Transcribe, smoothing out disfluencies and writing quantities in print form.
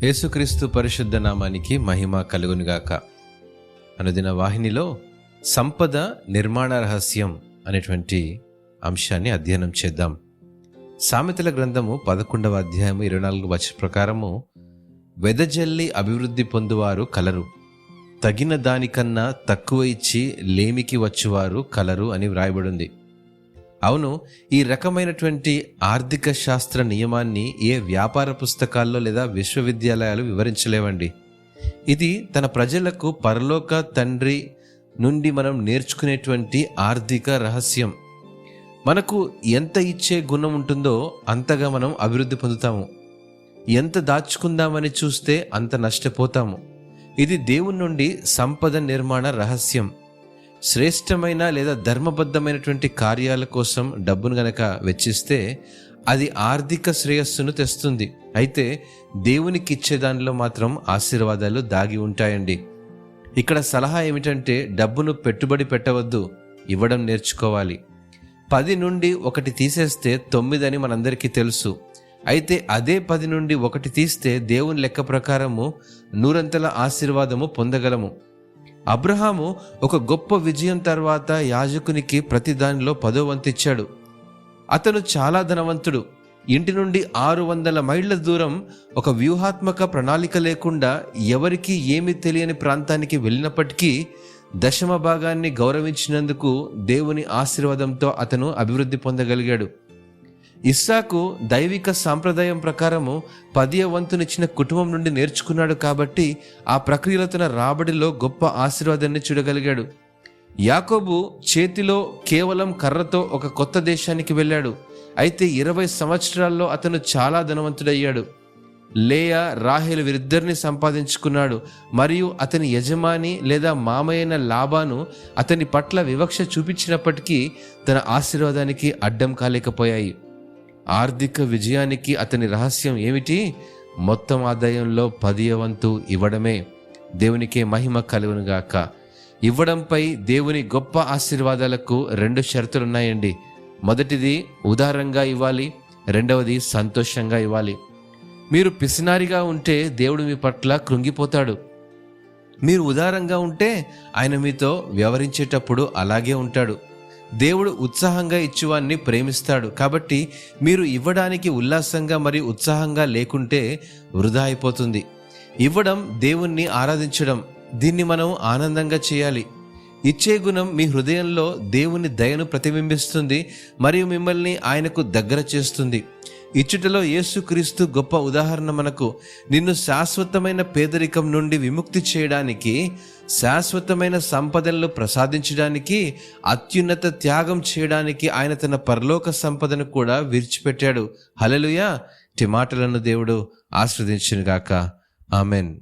యేసుక్రీస్తు పరిశుద్ధ నామానికి మహిమ కలుగునుగాక. అనుదిన వాహినిలో సంపద నిర్మాణ రహస్యం అనేటువంటి అంశాన్ని అధ్యయనం చేద్దాం. సామెతల గ్రంథము 11వ అధ్యాయము 24 వచనం ప్రకారము, వెదజల్లి అభివృద్ధి పొందువారు కలరు, తగిన దానికన్నా తక్కువ ఇచ్చి లేమికి వచ్చువారు కలరు అని వ్రాయబడింది. అవును, ఈ రకమైనటువంటి ఆర్థిక శాస్త్ర నియమాన్ని ఏ వ్యాపార పుస్తకాల్లో లేదా విశ్వవిద్యాలయాలు వివరించలేవండి. ఇది తన ప్రజలకు పరలోక తండ్రి నుండి మనం నేర్చుకునేటువంటి ఆర్థిక రహస్యం. మనకు ఎంత ఇచ్చే గుణం ఉంటుందో అంతగా మనం అభివృద్ధి పొందుతాము. ఎంత దాచుకుందామని చూస్తే అంత నష్టపోతాము. ఇది దేవుని నుండి సంపద నిర్మాణ రహస్యం. శ్రేష్టమైన లేదా ధర్మబద్ధమైనటువంటి కార్యాల కోసం డబ్బును గనక వెచ్చిస్తే అది ఆర్థిక శ్రేయస్సును తెస్తుంది. అయితే దేవునికి ఇచ్చే దానిలో మాత్రం ఆశీర్వాదాలు దాగి ఉంటాయండి. ఇక్కడ సలహా ఏమిటంటే, డబ్బును పెట్టుబడి పెట్టవద్దు, ఇవ్వడం నేర్చుకోవాలి. 10 నుండి 1 తీసేస్తే 9 అని మనందరికీ తెలుసు. అయితే అదే 10 నుండి 1 తీస్తే దేవుని లెక్క ప్రకారము 100 ఆశీర్వాదము పొందగలము. అబ్రహాము ఒక గొప్ప విజయం తర్వాత యాజకునికి ప్రతి దానిలో 10వ వంతు ఇచ్చాడు. అతను చాలా ధనవంతుడు. ఇంటి నుండి 600 మైళ్ళ దూరం ఒక వ్యూహాత్మక ప్రణాళిక లేకుండా ఎవరికి ఏమీ తెలియని ప్రాంతానికి వెళ్ళినప్పటికీ దశమ భాగాన్ని గౌరవించినందుకు దేవుని ఆశీర్వాదంతో అతను అభివృద్ధి పొందగలిగాడు. ఇస్సాకు దైవిక సాంప్రదాయం ప్రకారము 10వ వంతునిచ్చిన కుటుంబం నుండి నేర్చుకున్నాడు కాబట్టి ఆ ప్రక్రియలో తన రాబడిలో గొప్ప ఆశీర్వాదాన్ని చూడగలిగాడు. యాకోబు చేతిలో కేవలం కర్రతో ఒక కొత్త దేశానికి వెళ్ళాడు. అయితే 20 సంవత్సరాల్లో అతను చాలా ధనవంతుడయ్యాడు. లేయా, రాహేలు వీరిద్దరిని సంపాదించుకున్నాడు. మరియు అతని యజమాని లేదా మామయ్యైన లాబాను అతని పట్ల వివక్ష చూపించినప్పటికీ తన ఆశీర్వాదానికి అడ్డం కాలేకపోయాయి. ఆర్థిక విజయానికి అతని రహస్యం ఏమిటి? మొత్తం ఆదాయంలో 10వ వంతు ఇవ్వడమే. దేవునికే మహిమ కలుగునుగాక. ఇవ్వడంపై దేవుని గొప్ప ఆశీర్వాదాలకు 2 షరతులున్నాయండి. మొదటిది ఉదారంగా ఇవ్వాలి, రెండవది సంతోషంగా ఇవ్వాలి. మీరు పిసినారిగా ఉంటే దేవుడు మీ పట్ల కృంగిపోతాడు. మీరు ఉదారంగా ఉంటే ఆయన మీతో వ్యవహరించేటప్పుడు అలాగే ఉంటాడు. దేవుడు ఉత్సాహంగా ఇచ్చువాన్ని ప్రేమిస్తాడు. కాబట్టి మీరు ఇవ్వడానికి ఉల్లాసంగా మరియు ఉత్సాహంగా లేకుంటే వృధా అయిపోతుంది. ఇవ్వడం దేవుణ్ణి ఆరాధించడం. దీన్ని మనం ఆనందంగా చేయాలి. ఇచ్చే గుణం మీ హృదయంలో దేవుని దయను ప్రతిబింబిస్తుంది మరియు మిమ్మల్ని ఆయనకు దగ్గర చేస్తుంది. ఇచ్చుటలో యేసుక్రీస్తు గొప్ప ఉదాహరణ. మనకు నిన్ను శాశ్వతమైన పేదరికం నుండి విముక్తి చేయడానికి, శాశ్వతమైన సంపదలను ప్రసాదించడానికి, అత్యున్నత త్యాగం చేయడానికి ఆయన తన పరలోక సంపదను కూడా విడిచిపెట్టాడు. హల్లెలూయా. ఈ మాటలను దేవుడు ఆశీర్వదించునుగాక. ఆమెన్.